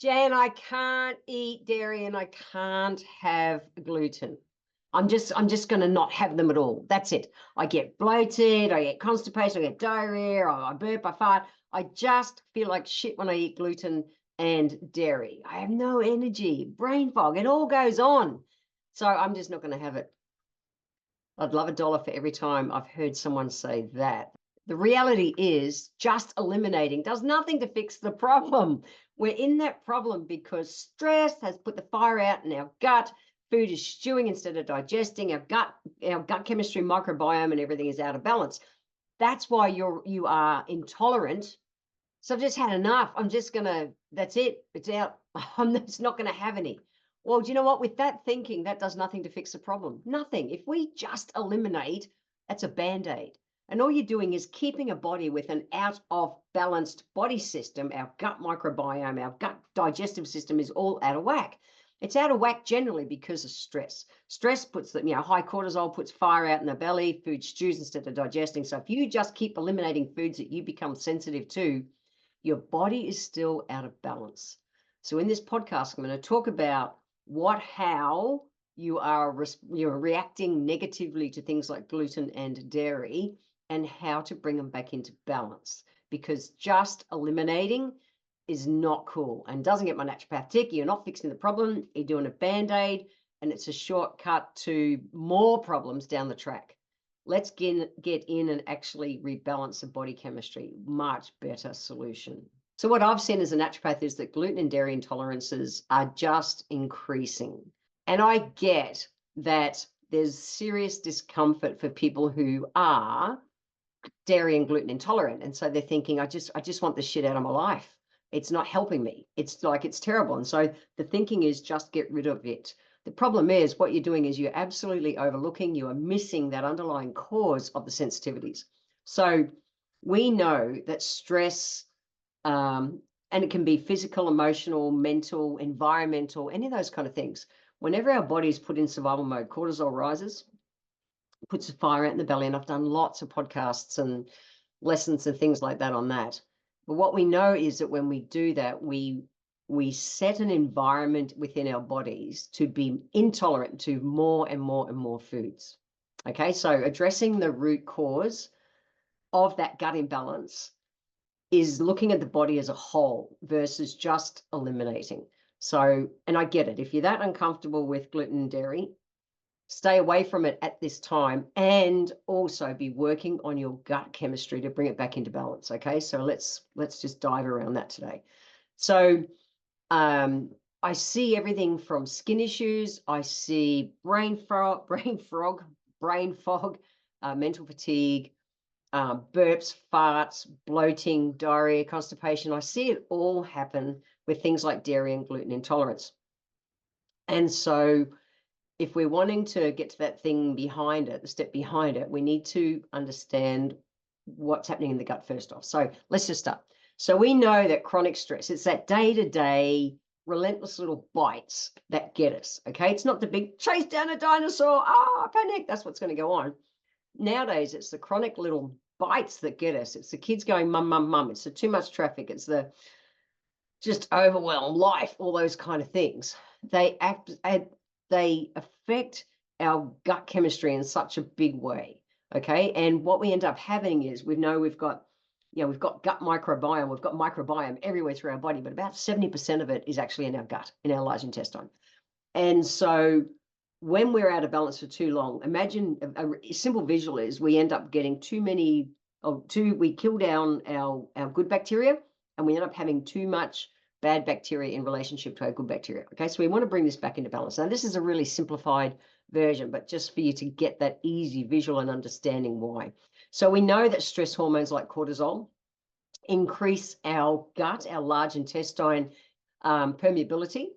Jan, I can't eat dairy and I can't have gluten. I'm just going to not have them at all. That's it. I get bloated, I get constipation, I get diarrhea, I burp, I fart. I just feel like shit when I eat gluten and dairy. I have no energy, brain fog, it all goes on. So I'm just not going to have it. I'd love $1 for every time I've heard someone say that. The reality is just eliminating does nothing to fix the problem. We're in that problem because stress has put the fire out in our gut. Food is stewing instead of digesting. Our gut chemistry, microbiome, and everything is out of balance. That's why you are intolerant. So I've just had enough. I'm just gonna, that's it. It's out. I'm just not gonna have any. Well, do you know what? With that thinking, that does nothing to fix the problem. Nothing. If we just eliminate, that's a band-aid. And all you're doing is keeping a body with an out of balanced body system. Our gut microbiome, our gut digestive system is all out of whack. It's out of whack generally because of stress. Stress puts high cortisol puts fire out in the belly, food stews instead of digesting. So if you just keep eliminating foods that you become sensitive to, your body is still out of balance. So in this podcast, I'm going to talk about how you're reacting negatively to things like gluten and dairy and how to bring them back into balance, because just eliminating is not cool and doesn't get my naturopath tick. You're not fixing the problem, you're doing a band-aid, and it's a shortcut to more problems down the track. Let's get in and actually rebalance the body chemistry. Much better solution. So what I've seen as a naturopath is that gluten and dairy intolerances are just increasing. And I get that there's serious discomfort for people who are dairy and gluten intolerant. And so they're thinking, I just want the shit out of my life. It's not helping me. It's like, it's terrible. And so the thinking is just get rid of it. The problem is what you're doing is you're absolutely overlooking, you are missing that underlying cause of the sensitivities. So we know that stress, and it can be physical, emotional, mental, environmental, any of those kind of things. Whenever our body is put in survival mode, cortisol rises, puts a fire out in the belly. And I've done lots of podcasts and lessons and things like that on that. But what we know is that when we do that, we set an environment within our bodies to be intolerant to more and more and more foods. Okay, so addressing the root cause of that gut imbalance is looking at the body as a whole versus just eliminating. So, and I get it, if you're that uncomfortable with gluten and dairy, stay away from it at this time, and also be working on your gut chemistry to bring it back into balance. Okay, so let's just dive around that today. So I see everything from skin issues. I see brain fog, mental fatigue, burps, farts, bloating, diarrhea, constipation. I see it all happen with things like dairy and gluten intolerance. And so if we're wanting to get to that thing behind it, the step behind it, we need to understand what's happening in the gut first off. So let's just start. So we know that chronic stress, it's that day-to-day relentless little bites that get us, okay? It's not the big chase down a dinosaur, panic, that's what's going to go on. Nowadays, it's the chronic little bites that get us. It's the kids going, mum, mum, mum. It's the too much traffic. It's the just overwhelm life, all those kind of things. They affect our gut chemistry in such a big way, okay? And what we end up having is we've got gut microbiome, we've got microbiome everywhere through our body, but about 70% of it is actually in our gut, in our large intestine. And so when we're out of balance for too long, imagine a simple visual is we end up getting we kill down our good bacteria, and we end up having too much bad bacteria in relationship to our good bacteria. Okay, so we want to bring this back into balance. Now, this is a really simplified version, but just for you to get that easy visual and understanding why. So we know that stress hormones like cortisol increase our gut, our large intestine permeability.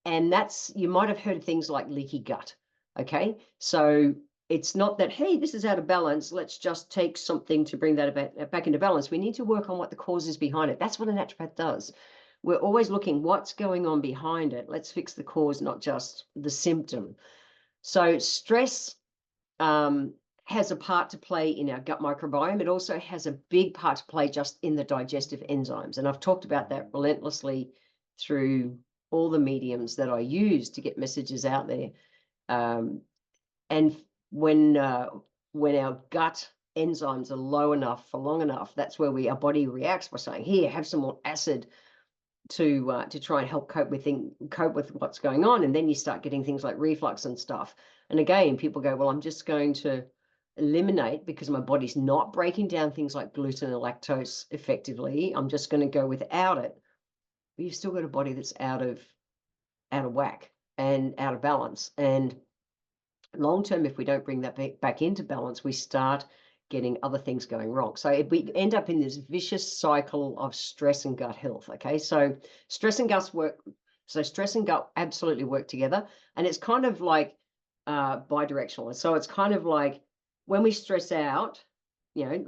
And you might have heard of things like leaky gut. Okay, so it's not that, hey, this is out of balance, let's just take something to bring that back into balance. We need to work on what the cause is behind it. That's what a naturopath does. We're always looking what's going on behind it. Let's fix the cause, not just the symptom. So stress has a part to play in our gut microbiome. It also has a big part to play just in the digestive enzymes. And I've talked about that relentlessly through all the mediums that I use to get messages out there. And when our gut enzymes are low enough for long enough, that's where our body reacts by saying, here, have some more acid to try and help cope with what's going on. And then you start getting things like reflux and stuff. And again, people go, well, I'm just going to eliminate, because my body's not breaking down things like gluten and lactose effectively, I'm just going to go without it. But you've still got a body that's out of whack and out of balance. And long term, if we don't bring that back into balance, we start getting other things going wrong. So we end up in this vicious cycle of stress and gut health. Okay, so stress and gut absolutely work together, and it's kind of like bidirectional. So it's kind of like when we stress out,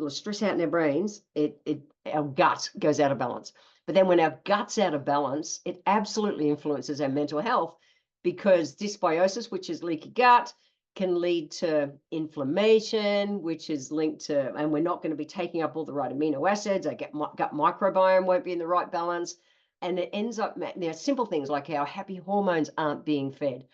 stress out in our brains, our gut goes out of balance. But then when our gut's out of balance, it absolutely influences our mental health, because dysbiosis, which is leaky gut, can lead to inflammation, which is linked to, and we're not going to be taking up all the right amino acids. Our gut microbiome won't be in the right balance. And it ends up, simple things like our happy hormones aren't being fed.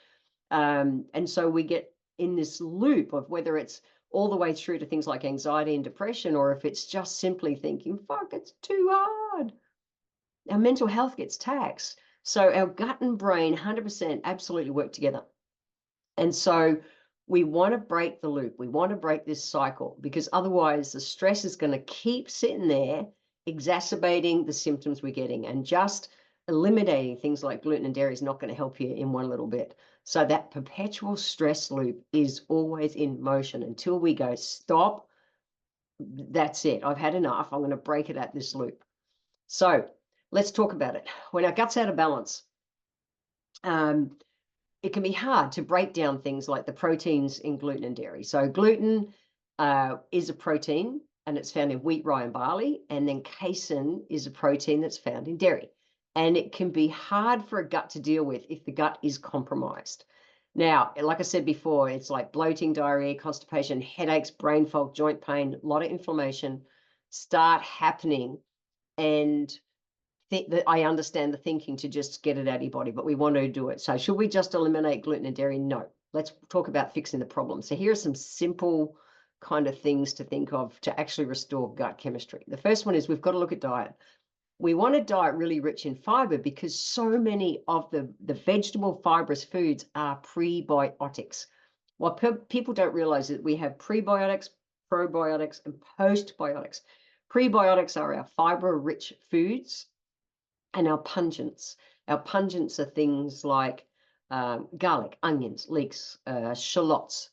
And so we get in this loop of whether it's all the way through to things like anxiety and depression, or if it's just simply thinking, fuck, it's too hard. Our mental health gets taxed. So our gut and brain 100% absolutely work together. And so we want to break the loop. We want to break this cycle, because otherwise the stress is going to keep sitting there, exacerbating the symptoms we're getting, and just eliminating things like gluten and dairy is not going to help you in one little bit. So that perpetual stress loop is always in motion until we go, stop, that's it, I've had enough, I'm going to break it at this loop. So let's talk about it. When our gut's out of balance, it can be hard to break down things like the proteins in gluten and dairy. So gluten is a protein, and it's found in wheat, rye, and barley. And then casein is a protein that's found in dairy. And it can be hard for a gut to deal with if the gut is compromised. Now, like I said before, it's like bloating, diarrhea, constipation, headaches, brain fog, joint pain, a lot of inflammation start happening. And that I understand the thinking to just get it out of your body, but we want to do it. So should we just eliminate gluten and dairy? No. Let's talk about fixing the problem. So here are some simple kind of things to think of to actually restore gut chemistry. The first one is we've got to look at diet. We want a diet really rich in fiber, because so many of the vegetable fibrous foods are prebiotics. What people don't realize is that we have prebiotics, probiotics, and postbiotics. Prebiotics are our fiber-rich foods, and our pungents. Our pungents are things like garlic, onions, leeks, shallots.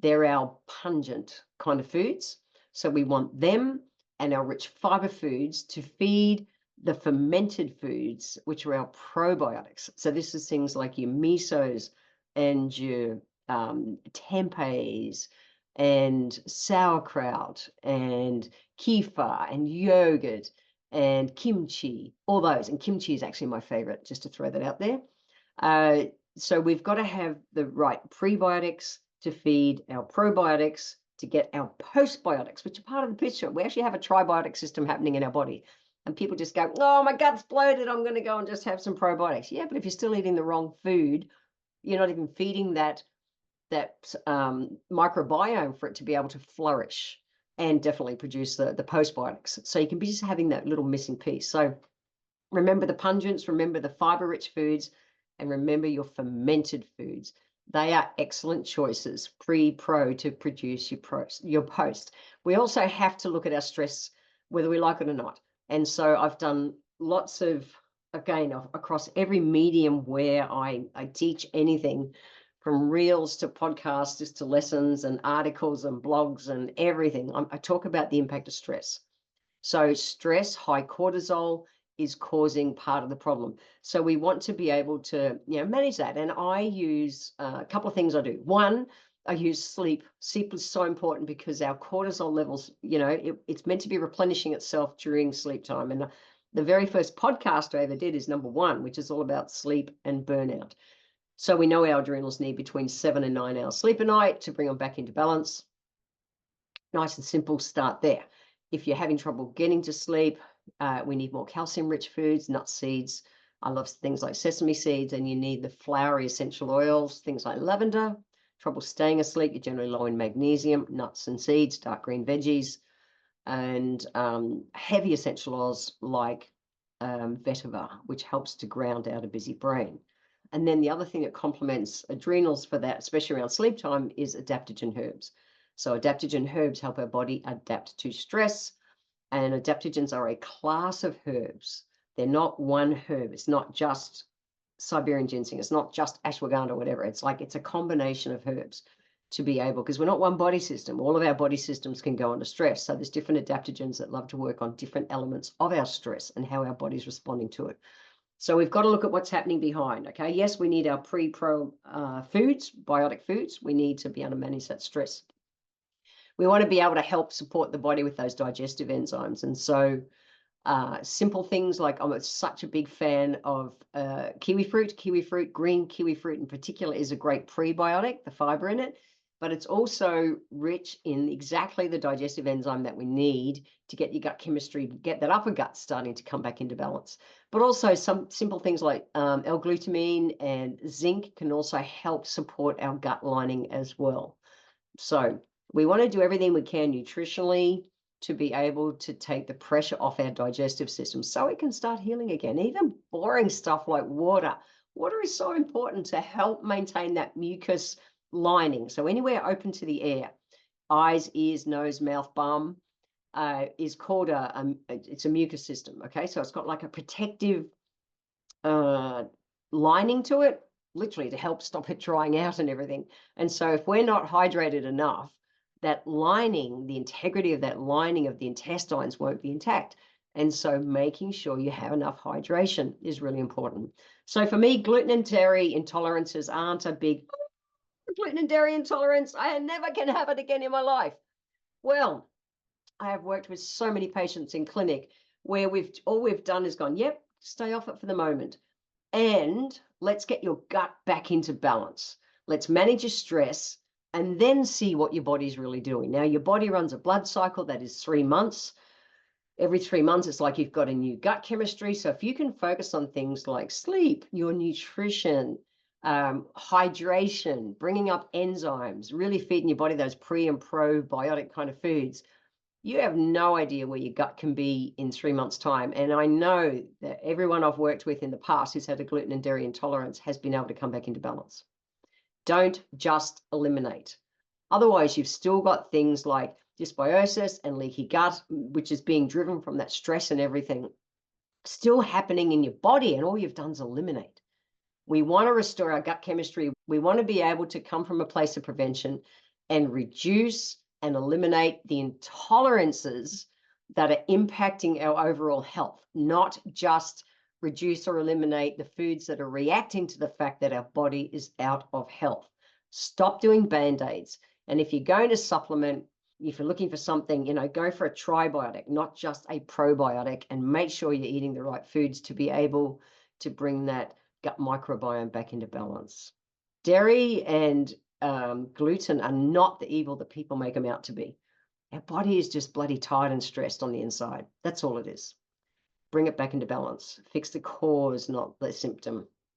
They're our pungent kind of foods. So we want them and our rich fiber foods to feed the fermented foods, which are our probiotics. So this is things like your misos and your tempehs and sauerkraut and kefir and yogurt and kimchi, all those. And kimchi is actually my favorite, just to throw that out there. So we've got to have the right prebiotics to feed our probiotics, to get our postbiotics, which are part of the picture. We actually have a tribiotic system happening in our body. And people just go, oh, my gut's bloated, I'm going to go and just have some probiotics. Yeah, but if you're still eating the wrong food, you're not even feeding that microbiome for it to be able to flourish and definitely produce the postbiotics. So you can be just having that little missing piece. So remember the pungents, remember the fiber-rich foods, and remember your fermented foods. They are excellent choices, pro to produce your post. We also have to look at our stress, whether we like it or not. And so I've done lots of, again, across every medium where I teach anything, from reels to podcasts to lessons and articles and blogs and everything. I talk about the impact of stress. So stress, high cortisol, is causing part of the problem. So we want to be able to, manage that. And I use a couple of things I do. One, I use sleep. Sleep is so important because our cortisol levels, it's meant to be replenishing itself during sleep time. And the very first podcast I ever did is number 1, which is all about sleep and burnout. So we know our adrenals need between 7 and 9 hours sleep a night to bring them back into balance. Nice and simple, start there. If you're having trouble getting to sleep, we need more calcium-rich foods, nuts, seeds, I love things like sesame seeds, and you need the flowery essential oils, things like lavender. Trouble staying asleep, you're generally low in magnesium, nuts and seeds, dark green veggies, and heavy essential oils like vetiver, which helps to ground out a busy brain. And then the other thing that complements adrenals for that, especially around sleep time, is adaptogen herbs. So adaptogen herbs help our body adapt to stress, and adaptogens are a class of herbs. They're not one herb. It's not just Siberian ginseng. It's not just ashwagandha or whatever. It's like it's a combination of herbs to be able, because we're not one body system. All of our body systems can go under stress. So there's different adaptogens that love to work on different elements of our stress and how our body's responding to it. So we've got to look at what's happening behind. Okay, yes, we need our pre-pro foods, biotic foods. We need to be able to manage that stress. We want to be able to help support the body with those digestive enzymes. And so simple things like, I'm such a big fan of kiwi fruit. Green kiwi fruit in particular is a great prebiotic, the fiber in it, but it's also rich in exactly the digestive enzyme that we need to get your gut chemistry, get that upper gut starting to come back into balance. But also some simple things like L-glutamine and zinc can also help support our gut lining as well. So we want to do everything we can nutritionally to be able to take the pressure off our digestive system so it can start healing again. Even boring stuff like water. Water is so important to help maintain that mucus lining. So anywhere open to the air, eyes, ears, nose, mouth, bum, is called it's a mucus system. Okay, so it's got like a protective lining to it, literally to help stop it drying out and everything. And so if we're not hydrated enough, that lining, the integrity of that lining of the intestines won't be intact. And so making sure you have enough hydration is really important. So for me, gluten and dairy intolerances aren't a big gluten and dairy intolerance. I never can have it again in my life. Well, I have worked with so many patients in clinic where all we've done is gone, yep, stay off it for the moment. And let's get your gut back into balance. Let's manage your stress and then see what your body's really doing. Now, your body runs a blood cycle that is 3 months. Every 3 months, it's like you've got a new gut chemistry. So if you can focus on things like sleep, your nutrition, hydration, bringing up enzymes, really feeding your body those pre and probiotic kind of foods, you have no idea where your gut can be in 3 months' time. And I know that everyone I've worked with in the past who's had a gluten and dairy intolerance has been able to come back into balance. Don't just eliminate. Otherwise, you've still got things like dysbiosis and leaky gut, which is being driven from that stress and everything, still happening in your body, and all you've done is eliminate. We want to restore our gut chemistry. We want to be able to come from a place of prevention and reduce and eliminate the intolerances that are impacting our overall health, not just reduce or eliminate the foods that are reacting to the fact that our body is out of health. Stop doing Band-Aids. And if you're going to supplement, if you're looking for something, go for a tribiotic, not just a probiotic, and make sure you're eating the right foods to be able to bring that gut microbiome back into balance. Dairy and gluten are not the evil that people make them out to be. Our body is just bloody tired and stressed on the inside. That's all it is. Bring it back into balance. Fix the cause, not the symptom.